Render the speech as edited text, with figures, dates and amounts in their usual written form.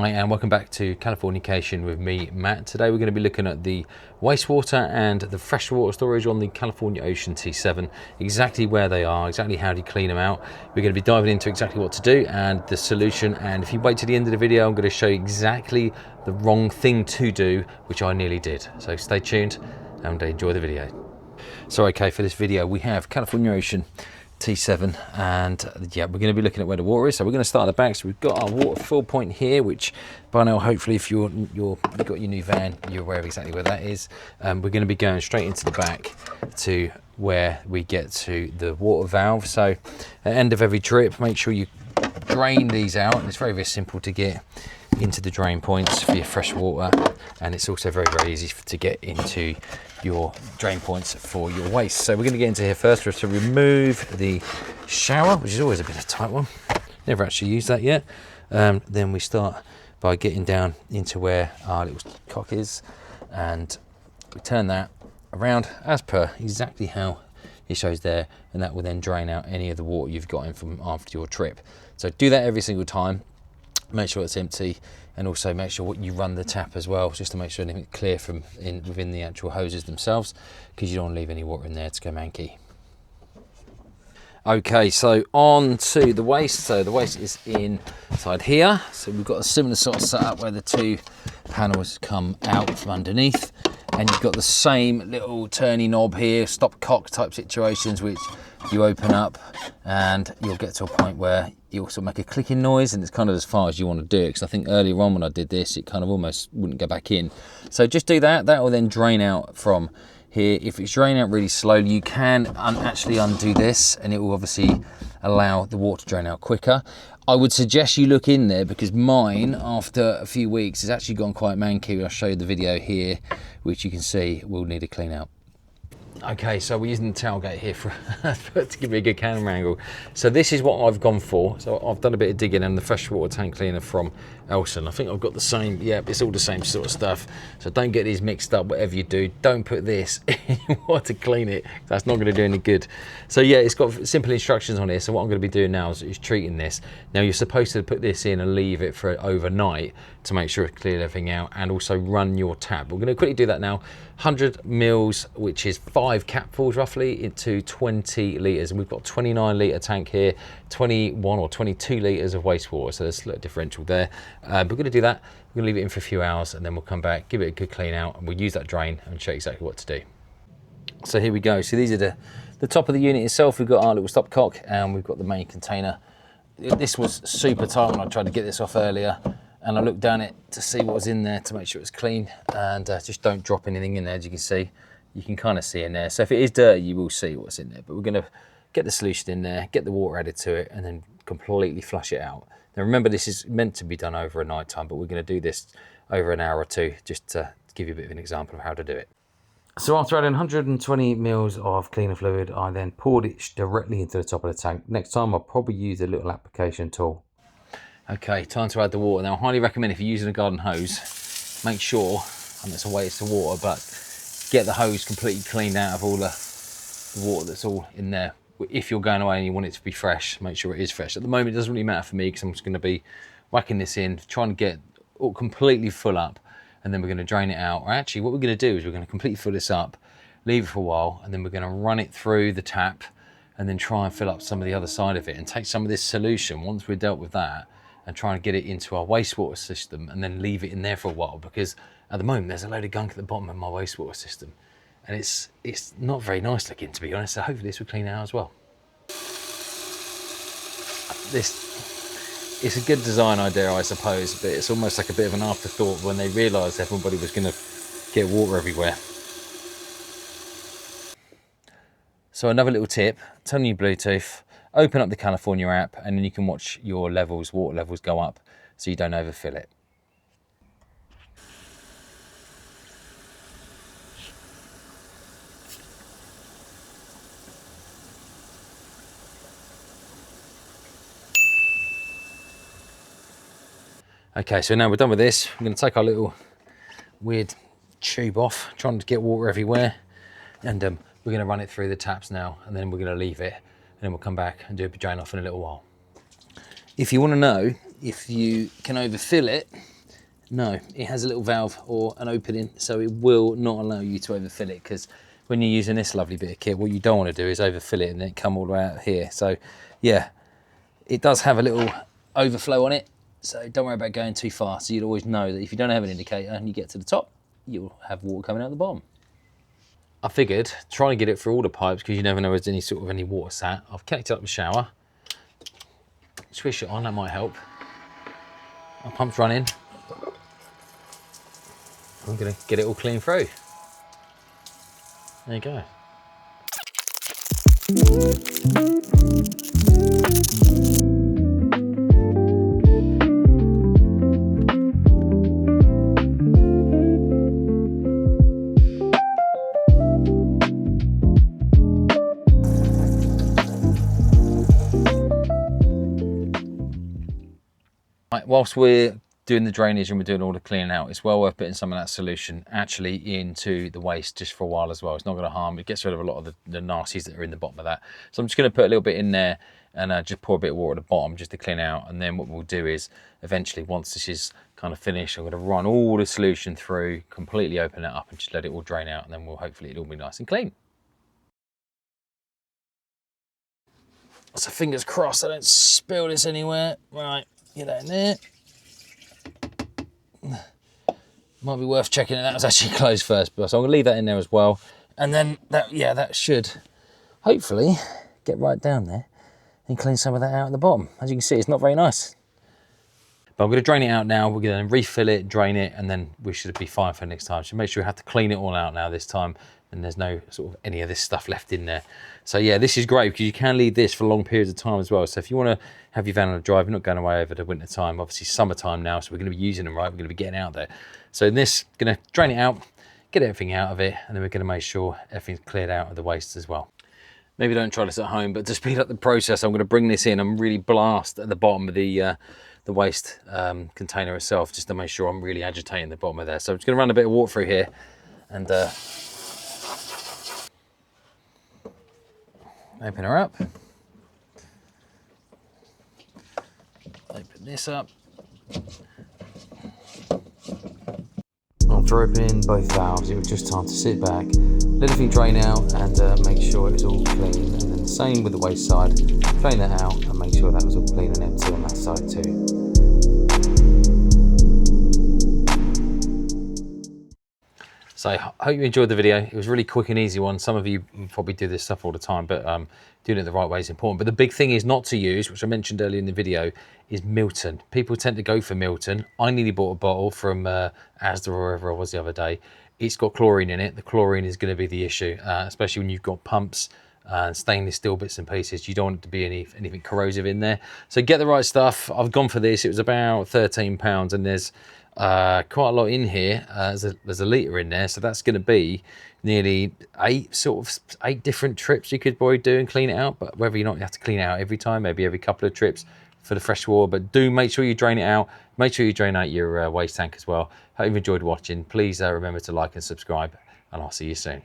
Hi and welcome back to Californication with me, Matt. Today we're going to be looking at the wastewater and the freshwater storage on the California Ocean T7, exactly where they are, exactly how do you clean them out. We're going to be diving into exactly what to do and the solution, and if you wait to the end of the video I'm going to show you exactly the wrong thing to do, which I nearly did. So stay tuned and enjoy the video. So okay, for this video we have California Ocean T7, and yeah, we're going to be looking at where the water is. So we're going to start at the back. So we've got our water fill point here, which by now hopefully if you've got your new van, you're aware of exactly where that is. We're going to be going straight into the back to where we get to the water valve. So at the end of every trip, make sure you drain these out, and it's very, very simple to get into the drain points for your fresh water, and it's also very, very easy to get into your drain points for your waste. So we're going to get into here first to remove the shower, which is always a bit of a tight one. Never actually used that yet. Then we start by getting down into where our little cock is, and we turn that around as per exactly how it shows there, and that will then drain out any of the water you've got in from after your trip. So do that every single time. Make sure it's empty, and also make sure you run the tap as well, just to make sure anything's clear from within the actual hoses themselves, because you don't want to leave any water in there to go manky. Okay, so on to the waste. So the waste is inside here. So we've got a similar sort of setup where the two panels come out from underneath, and you've got the same little turny knob here, stop cock type situations, which you open up and you'll get to a point where you also make a clicking noise, and it's kind of as far as you want to do it, because I think earlier on when I did this it kind of almost wouldn't go back in. So just do that. That will then drain out from here. If it's draining out really slowly, you can actually undo this, and it will obviously allow the water to drain out quicker. I would suggest you look in there, because mine after a few weeks has actually gone quite manky. I'll show you the video here, which you can see will need a clean out. Okay, so we're using the tailgate here to give me a good camera angle. So this is what I've gone for. So I've done a bit of digging in the freshwater tank cleaner from Elson. I think I've got the same, yeah, it's all the same sort of stuff. So don't get these mixed up, whatever you do. Don't put this in water to clean it. That's not gonna do any good. So yeah, it's got simple instructions on here. So what I'm gonna be doing now is treating this. Now you're supposed to put this in and leave it for overnight to make sure it clears everything out, and also run your tap. We're gonna quickly do that now. 100 mils, which is 5 capfuls roughly, into 20 litres, and we've got a 29 litre tank here, 21 or 22 litres of wastewater, so there's a little differential there. We're going to do that. We're going to leave it in for a few hours, and then we'll come back, give it a good clean out, and we'll use that drain and show you exactly what to do. So here we go. So these are the top of the unit itself. We've got our little stopcock, and we've got the main container. This was super tight when I tried to get this off earlier, and I looked down it to see what was in there to make sure it was clean, and just don't drop anything in there. As you can see, you can kind of see in there. So if it is dirty, you will see what's in there, but we're going to get the solution in there, get the water added to it, and then completely flush it out. Now remember, this is meant to be done over a night time, but we're going to do this over an hour or two, just to give you a bit of an example of how to do it. So after adding 120 mils of cleaner fluid, I then poured it directly into the top of the tank. Next time I'll probably use a little application tool. Okay, time to add the water. Now I highly recommend, if you're using a garden hose, make sure, and it's a waste of water, but get the hose completely cleaned out of all the water that's all in there. If you're going away and you want it to be fresh, make sure it is fresh. At the moment it doesn't really matter for me, because I'm just going to be whacking this in, trying to get it completely full up, and then we're going to drain it out. Or actually what we're going to do is we're going to completely fill this up, leave it for a while, and then we're going to run it through the tap, and then try and fill up some of the other side of it, and take some of this solution once we're dealt with that, and try and get it into our wastewater system, and then leave it in there for a while, because at the moment there's a load of gunk at the bottom of my wastewater system, and it's not very nice looking, to be honest. So hopefully this will clean it out as well. It's a good design idea, I suppose, but it's almost like a bit of an afterthought when they realised everybody was going to get water everywhere. So another little tip, turn on your Bluetooth, open up the California app, and then you can watch your levels, water levels go up, so you don't overfill it. Okay, so now we're done with this, we're going to take our little weird tube off, trying to get water everywhere, and we're going to run it through the taps now, and then we're going to leave it, and then we'll come back and do a drain off in a little while. If you want to know if you can overfill it, No, it has a little valve or an opening, so it will not allow you to overfill it, because when you're using this lovely bit of kit, what you don't want to do is overfill it and then come all the way out here. So yeah, it does have a little overflow on it, so don't worry about going too far. So you'd always know that if you don't have an indicator and you get to the top, you'll have water coming out the bottom. I figured trying to get it through all the pipes, because you never know if there's any water sat. I've connected up the shower, swish it on, that might help. Our pump's running. I'm gonna get it all clean through. There you go. Right, whilst we're doing the drainage and we're doing all the cleaning out, it's well worth putting some of that solution actually into the waste just for a while as well. It's not going to harm. It gets rid of a lot of the nasties that are in the bottom of that. So I'm just going to put a little bit in there and just pour a bit of water at the bottom just to clean out. And then what we'll do is eventually, once this is kind of finished, I'm going to run all the solution through, completely open it up and just let it all drain out. And then we'll hopefully it'll be nice and clean. So fingers crossed I don't spill this anywhere. Right, get that in there. Might be worth checking that was actually closed first, but so I'm gonna leave that in there as well. And then that should hopefully get right down there and clean some of that out at the bottom. As you can see, it's not very nice. But I'm gonna drain it out now. We're gonna refill it, drain it, and then we should be fine for next time. So make sure we have to clean it all out now this time, and there's no sort of any of this stuff left in there. So yeah, this is great because you can leave this for long periods of time as well. So if you want to have your van on a drive, you're not going away over the winter time, obviously summertime now, so we're going to be using them, right? We're going to be getting out there. So in this, going to drain it out, get everything out of it, and then we're going to make sure everything's cleared out of the waste as well. Maybe don't try this at home, but to speed up the process, I'm going to bring this in and really blast at the bottom of the waste container itself, just to make sure I'm really agitating the bottom of there. So I'm just going to run a bit of water through here and open her up. Open this up. After opening both valves, it was just time to sit back, let everything drain out and make sure it was all clean. And then the same with the waste side, drain that out and make sure that was all clean and empty on that side too. So I hope you enjoyed the video. It was a really quick and easy one. Some of you probably do this stuff all the time, but doing it the right way is important. But the big thing is not to use, which I mentioned earlier in the video, is Milton. People tend to go for Milton. I nearly bought a bottle from Asda or wherever I was the other day. It's got chlorine in it. The chlorine is going to be the issue, especially when you've got pumps and stainless steel bits and pieces. You don't want it to be anything corrosive in there. So get the right stuff. I've gone for this. It was about £13 and there's quite a lot in here. There's a litre in there, so that's going to be nearly 8 different trips you could probably do and clean it out. But whether you have to clean it out every time, maybe every couple of trips for the fresh water. But do make sure you drain it out. Make sure you drain out your waste tank as well. Hope you've enjoyed watching. Please remember to like and subscribe, and I'll see you soon.